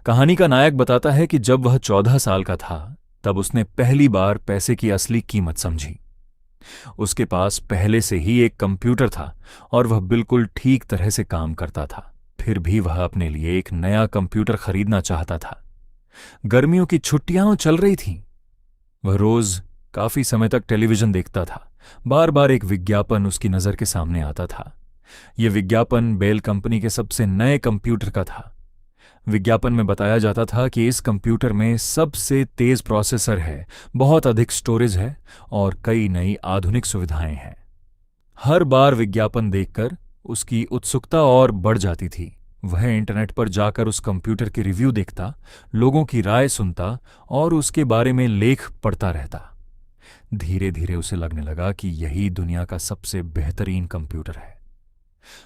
कहानी का नायक बताता है कि जब वह 14 साल का था तब उसने पहली बार पैसे की असली कीमत समझी। उसके पास पहले से ही एक कंप्यूटर था और वह बिल्कुल ठीक तरह से काम करता था। फिर भी वह अपने लिए एक नया कंप्यूटर खरीदना चाहता था। गर्मियों की छुट्टियां चल रही थीं। वह रोज काफी समय तक टेलीविजन देखता था। बार बार एक विज्ञापन उसकी नजर के सामने आता था। यह विज्ञापन बेल कंपनी के सबसे नए कंप्यूटर का था। विज्ञापन में बताया जाता था कि इस कंप्यूटर में सबसे तेज प्रोसेसर है, बहुत अधिक स्टोरेज है और कई नई आधुनिक सुविधाएं हैं। हर बार विज्ञापन देखकर उसकी उत्सुकता और बढ़ जाती थी। वह इंटरनेट पर जाकर उस कंप्यूटर के रिव्यू देखता, लोगों की राय सुनता और उसके बारे में लेख पढ़ता रहता। धीरे धीरे उसे लगने लगा कि यही दुनिया का सबसे बेहतरीन कंप्यूटर है।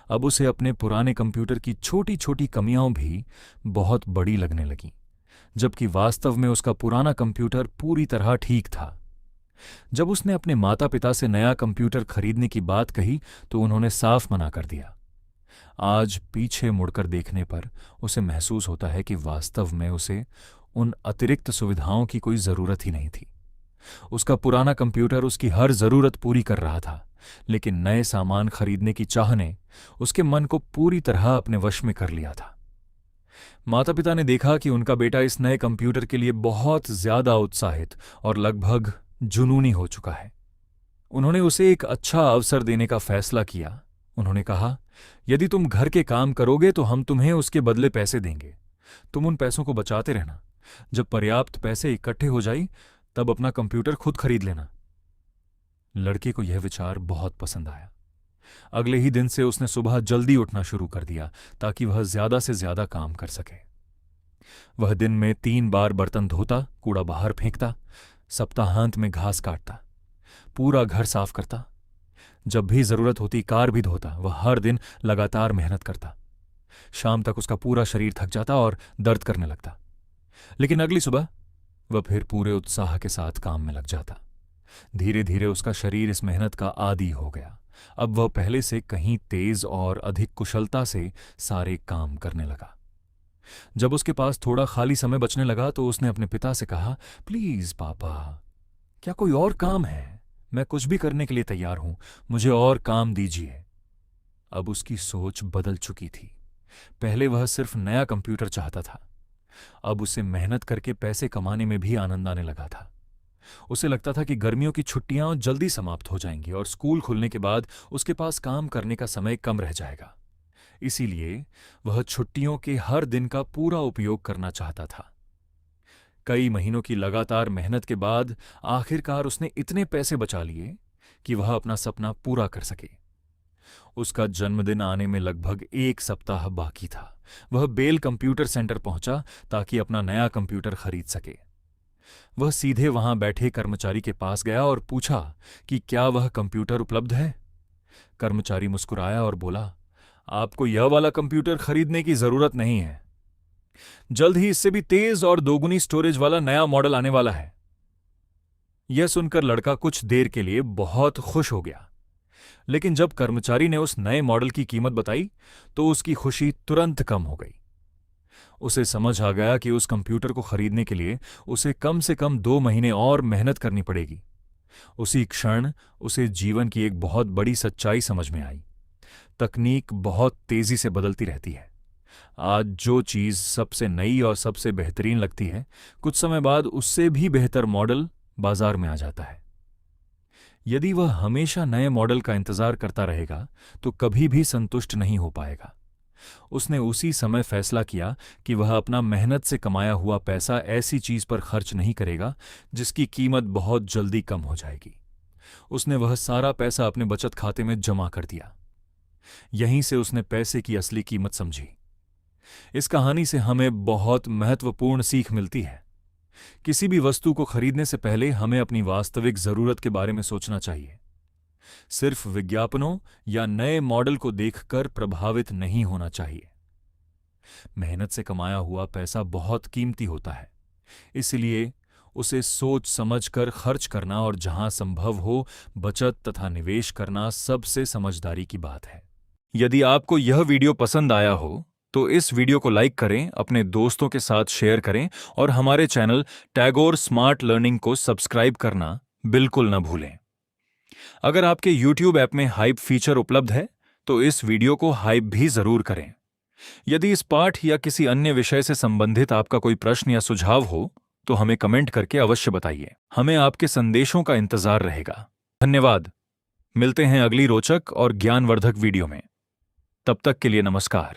अब उसे अपने पुराने कंप्यूटर की छोटी छोटी कमियां भी बहुत बड़ी लगने लगीं, जबकि वास्तव में उसका पुराना कंप्यूटर पूरी तरह ठीक था। जब उसने अपने माता पिता से नया कंप्यूटर खरीदने की बात कही तो उन्होंने साफ मना कर दिया। आज पीछे मुड़कर देखने पर उसे महसूस होता है कि वास्तव में उसे उन अतिरिक्त सुविधाओं की कोई जरूरत ही नहीं थी। उसका पुराना कंप्यूटर उसकी हर जरूरत पूरी कर रहा था, लेकिन नए सामान खरीदने की चाह ने उसके मन को पूरी तरह अपने वश में कर लिया था। माता पिता ने देखा कि उनका बेटा इस नए कंप्यूटर के लिए बहुत ज्यादा उत्साहित और लगभग जुनूनी हो चुका है। उन्होंने उसे एक अच्छा अवसर देने का फैसला किया। उन्होंने कहा, यदि तुम घर के काम करोगे तो हम तुम्हें उसके बदले पैसे देंगे। तुम उन पैसों को बचाते रहना। जब पर्याप्त पैसे इकट्ठे हो जाए तब अपना कंप्यूटर खुद खरीद लेना। लड़के को यह विचार बहुत पसंद आया। अगले ही दिन से उसने सुबह जल्दी उठना शुरू कर दिया ताकि वह ज्यादा से ज्यादा काम कर सके। वह दिन में 3 बार बर्तन धोता, कूड़ा बाहर फेंकता, सप्ताहांत में घास काटता, पूरा घर साफ करता। जब भी जरूरत होती कार भी धोता। वह हर दिन लगातार मेहनत करता। शाम तक उसका पूरा शरीर थक जाता और दर्द करने लगता, लेकिन अगली सुबह वह फिर पूरे उत्साह के साथ काम में लग जाता। धीरे धीरे उसका शरीर इस मेहनत का आदी हो गया। अब वह पहले से कहीं तेज और अधिक कुशलता से सारे काम करने लगा। जब उसके पास थोड़ा खाली समय बचने लगा तो उसने अपने पिता से कहा, प्लीज पापा, क्या कोई और काम है? मैं कुछ भी करने के लिए तैयार हूं, मुझे और काम दीजिए। अब उसकी सोच बदल चुकी थी। पहले वह सिर्फ नया कंप्यूटर चाहता था, अब उसे मेहनत करके पैसे कमाने में भी आनंद आने लगा था। उसे लगता था कि गर्मियों की छुट्टियां जल्दी समाप्त हो जाएंगी और स्कूल खुलने के बाद उसके पास काम करने का समय कम रह जाएगा। इसीलिए वह छुट्टियों के हर दिन का पूरा उपयोग करना चाहता था। कई महीनों की लगातार मेहनत के बाद आखिरकार उसने इतने पैसे बचा लिए कि वह अपना सपना पूरा कर सके। उसका जन्मदिन आने में लगभग 1 सप्ताह बाकी था। वह बेल कंप्यूटर सेंटर पहुंचा ताकि अपना नया कंप्यूटर खरीद सके। वह सीधे वहां बैठे कर्मचारी के पास गया और पूछा कि क्या वह कंप्यूटर उपलब्ध है। कर्मचारी मुस्कुराया और बोला, आपको यह वाला कंप्यूटर खरीदने की जरूरत नहीं है। जल्द ही इससे भी तेज और दोगुनी स्टोरेज वाला नया मॉडल आने वाला है। यह सुनकर लड़का कुछ देर के लिए बहुत खुश हो गया, लेकिन जब कर्मचारी ने उस नए मॉडल की कीमत बताई तो उसकी खुशी तुरंत कम हो गई। उसे समझ आ गया कि उस कंप्यूटर को खरीदने के लिए उसे कम से कम 2 महीने और मेहनत करनी पड़ेगी। उसी क्षण उसे जीवन की एक बहुत बड़ी सच्चाई समझ में आई। तकनीक बहुत तेजी से बदलती रहती है। आज जो चीज सबसे नई और सबसे बेहतरीन लगती है, कुछ समय बाद उससे भी बेहतर मॉडल बाजार में आ जाता है। यदि वह हमेशा नए मॉडल का इंतजार करता रहेगा तो कभी भी संतुष्ट नहीं हो पाएगा। उसने उसी समय फैसला किया कि वह अपना मेहनत से कमाया हुआ पैसा ऐसी चीज पर खर्च नहीं करेगा जिसकी कीमत बहुत जल्दी कम हो जाएगी। उसने वह सारा पैसा अपने बचत खाते में जमा कर दिया। यहीं से उसने पैसे की असली कीमत समझी। इस कहानी से हमें बहुत महत्वपूर्ण सीख मिलती है। किसी भी वस्तु को खरीदने से पहले हमें अपनी वास्तविक जरूरत के बारे में सोचना चाहिए। सिर्फ विज्ञापनों या नए मॉडल को देखकर प्रभावित नहीं होना चाहिए। मेहनत से कमाया हुआ पैसा बहुत कीमती होता है, इसलिए उसे सोच समझकर खर्च करना और जहां संभव हो बचत तथा निवेश करना सबसे समझदारी की बात है। यदि आपको यह वीडियो पसंद आया हो तो इस वीडियो को लाइक करें, अपने दोस्तों के साथ शेयर करें और हमारे चैनल टैगोर स्मार्ट लर्निंग को सब्सक्राइब करना बिल्कुल न भूलें। अगर आपके YouTube ऐप में हाइप फीचर उपलब्ध है तो इस वीडियो को हाइप भी जरूर करें। यदि इस पाठ या किसी अन्य विषय से संबंधित आपका कोई प्रश्न या सुझाव हो तो हमें कमेंट करके अवश्य बताइए। हमें आपके संदेशों का इंतजार रहेगा। धन्यवाद। मिलते हैं अगली रोचक और ज्ञानवर्धक वीडियो में। तब तक के लिए नमस्कार।